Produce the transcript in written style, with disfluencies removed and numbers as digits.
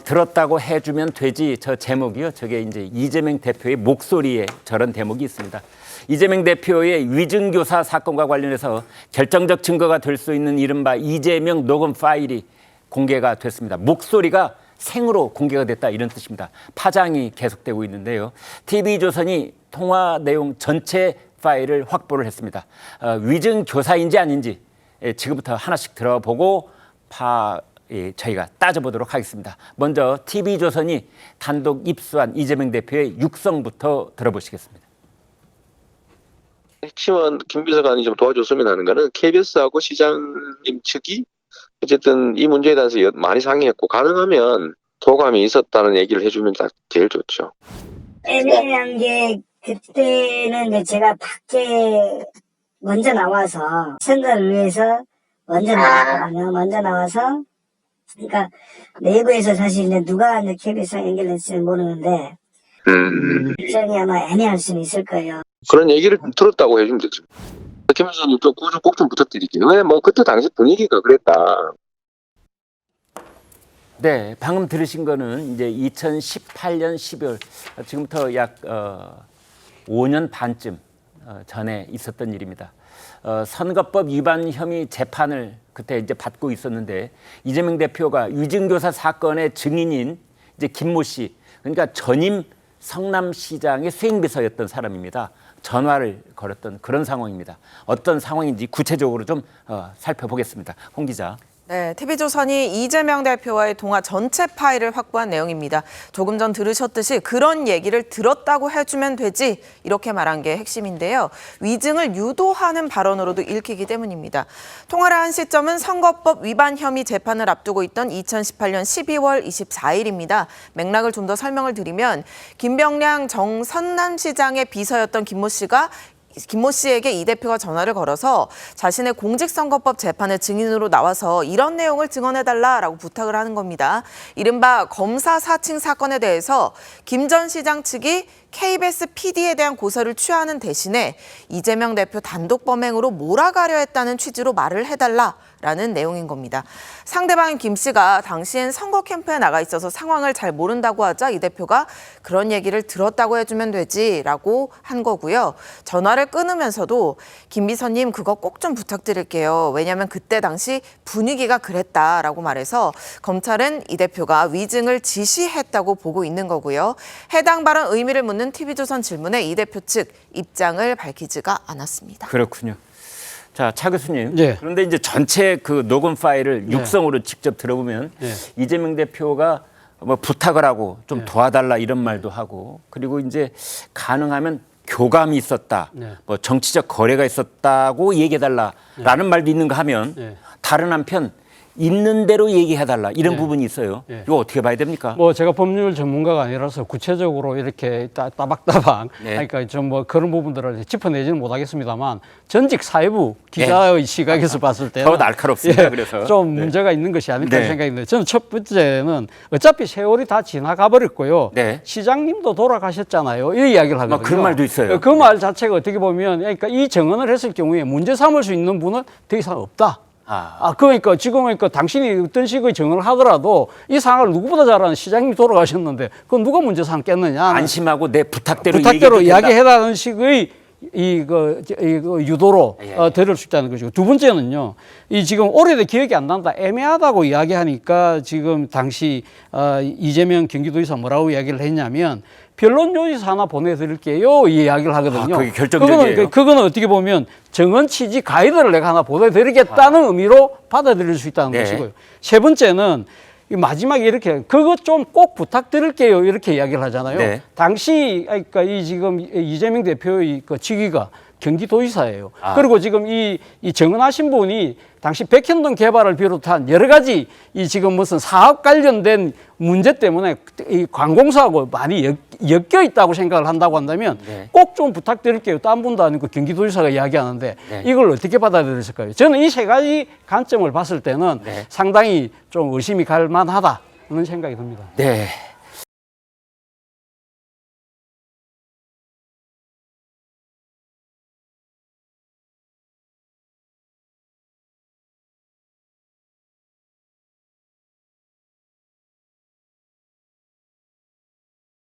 들었다고 해주면 되지 저 제목이요. 저게 이제 이재명 대표의 목소리에 저런 대목이 있습니다. 이재명 대표의 위증교사 사건과 관련해서 결정적 증거가 될 수 있는 이른바 이재명 녹음 파일이 공개가 됐습니다. 목소리가 생으로 공개가 됐다 이런 뜻입니다. 파장이 계속되고 있는데요. TV조선이 통화 내용 전체 파일을 확보를 했습니다. 위증교사인지 아닌지 지금부터 하나씩 들어보고 저희가 따져보도록 하겠습니다. 먼저 TV조선이 단독 입수한 이재명 대표의 육성부터 들어보시겠습니다. 핵심은 김 비서관이 좀 도와줬으면 하는 거는 KBS하고 시장님 측이 어쨌든 이 문제에 대해서 많이 상의했고 가능하면 도감이 있었다는 얘기를 해주면 제일 좋죠. 애매한 게 그때는 이제 제가 밖에 먼저 나와서 선거를 위해서 먼저 나왔거든요. 먼저 나와서 그러니까 내부에서 사실 이제 누가 이제 KBS랑 연결했을지 모르는데 일정이 아마 애매할 수는 있을 거예요. 그런 얘기를 좀 들었다고 해주면 되죠. 김 비서관님 꼭 좀 부탁드릴게요. 왜 뭐 그때 당시 분위기가 그랬다. 네, 방금 들으신 거는 이제 2018년 12월 지금부터 약 5년 반쯤 전에 있었던 일입니다. 선거법 위반 혐의 재판을 그때 이제 받고 있었는데 이재명 대표가 위증교사 사건의 증인인 이제 김모 씨, 그러니까 전임 성남시장의 수행비서였던 사람입니다. 전화를 걸었던 그런 상황입니다. 어떤 상황인지 구체적으로 좀 살펴보겠습니다. 홍 기자. 네, TV조선이 이재명 대표와의 통화 전체 파일을 확보한 내용입니다. 조금 전 들으셨듯이 그런 얘기를 들었다고 해주면 되지 이렇게 말한 게 핵심인데요. 위증을 유도하는 발언으로도 읽히기 때문입니다. 통화를 한 시점은 선거법 위반 혐의 재판을 앞두고 있던 2018년 12월 24일입니다. 맥락을 좀 더 설명을 드리면 김병량 성남시장의 비서였던 김모 씨에게 이 대표가 전화를 걸어서 자신의 공직선거법 재판의 증인으로 나와서 이런 내용을 증언해달라라고 부탁을 하는 겁니다. 이른바 검사 사칭 사건에 대해서 김 전 시장 측이 KBS PD에 대한 고소를 취하는 대신에 이재명 대표 단독 범행으로 몰아가려 했다는 취지로 말을 해달라라는 내용인 겁니다. 상대방인 김 씨가 당시엔 선거 캠프에 나가 있어서 상황을 잘 모른다고 하자 이 대표가 그런 얘기를 들었다고 해주면 되지라고 한 거고요. 전화를 끊으면서도 김 비서님 그거 꼭 좀 부탁드릴게요. 왜냐하면 그때 당시 분위기가 그랬다라고 말해서 검찰은 이 대표가 위증을 지시했다고 보고 있는 거고요. 해당 발언 의미를 묻는 TV조선 질문에 이 대표 측 입장을 밝히지가 않았습니다. 그렇군요. 자, 차 교수님. 네. 그런데 이제 전체 그 녹음 파일을 육성으로 직접 들어보면 이재명 대표가 뭐 부탁을 하고 좀 도와달라 이런 말도 하고 그리고 이제 가능하면 교감이 있었다, 뭐 정치적 거래가 있었다고 얘기해달라라는 말도 있는가 하면 다른 한편 있는 대로 얘기해달라 이런 부분이 있어요. 이거 어떻게 봐야 됩니까? 뭐 제가 법률 전문가가 아니라서 구체적으로 이렇게 따박따박 그러니까 좀 뭐 그런 부분들을 짚어내지는 못하겠습니다만 전직 사회부 기자의 시각에서 봤을 때는 더 날카롭습니다. 그래서 좀 문제가 있는 것이 아닐까 생각이 드는데 저는 첫 번째는 어차피 세월이 다 지나가 버렸고요. 시장님도 돌아가셨잖아요. 이 이야기를 하거든요. 그런 말도 있어요. 그 말 자체가 어떻게 보면 그러니까 이 증언을 했을 경우에 문제 삼을 수 있는 분은 더 이상 없다. 그러니까 지금 그러니까 당신이 어떤 식의 증언을 하더라도 이 상황을 누구보다 잘 아는 시장님이 돌아가셨는데 그건 누가 문제 삼겠느냐. 안심하고 내 부탁대로 이야기해라는 식의 이거 유도로 들을 수 있다는 것이고 두 번째는요. 이 지금 오래된 기억이 안 난다 애매하다고 이야기하니까 지금 당시 이재명 경기도지사 뭐라고 이야기를 했냐면 변론 요지서 하나 보내드릴게요. 이 이야기를 하거든요. 그게 결정적이에요. 그거는 어떻게 보면 정언 취지 가이드를 내가 하나 보내드리겠다는 의미로 받아들일 수 있다는 것이고요. 세 번째는 마지막에 이렇게 그것 좀 꼭 부탁드릴게요. 이렇게 이야기를 하잖아요. 당시 그러니까 이 지금 이재명 대표의 그 직위가 경기도지사예요. 그리고 지금 이 정언하신 분이 당시 백현동 개발을 비롯한 여러 가지 이 지금 무슨 사업 관련된 문제 때문에 이 관공서하고 많이 엮여 있다고 생각을 한다고 한다면 꼭 좀 부탁드릴게요. 딴 분도 아니고 경기도지사가 이야기하는데 이걸 어떻게 받아들였을까요? 저는 이 세 가지 관점을 봤을 때는 상당히 좀 의심이 갈 만하다는 생각이 듭니다. 네.